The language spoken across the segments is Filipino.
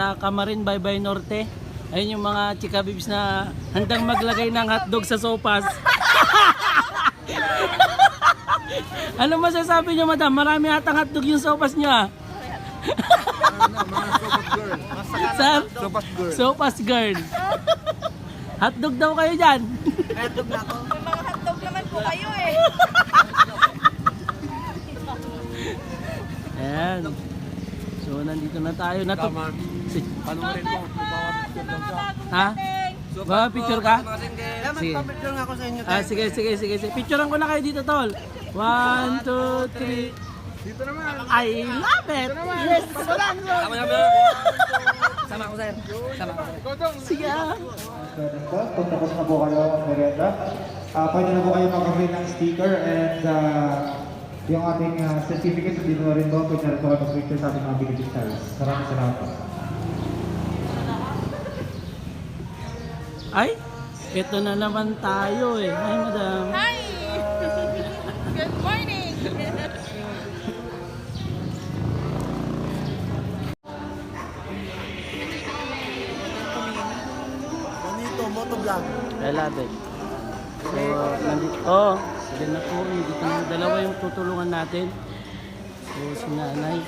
sa Camarin Baybay Norte. Ayun yung mga chika bibs na handang maglagay ng hotdog sa sopas. Ano masasabi niyo, madam? Marami atang hotdog yung sopas niyo, ah. Sir? Sopas girl. Sopas girl. Hotdog daw kayo dyan. Hotdog na ako. May mga hotdog naman po kayo eh. Ayan. So, nandito na tayo. Panurin mo. Ha? Ba, picture ka? Sige. Magpapicture nga ako sa inyo. Sige. Picturean ko na kayo dito, tol. 1, 2, 3. Dito naman. I love it! Yes! Sama ko, sir. Sama ko. Sige. Kung tapos na po kayo ang merienda, pwede na po kayo mag-avail ng sticker and yung ating certificate dito na rin po, pwede na rin po kayo mag-picture sa ating mga bigay stars. Maraming salamat po. Ay, ito na naman tayo eh. Ay, madam. Hi! Good morning! Bonito, motovlog. I love it. So, nandito. Oh, sige na po. Dito na dalawa yung tutulungan natin. So, si nanay.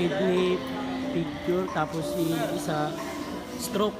Kidney picture. Tapos si isa stroke.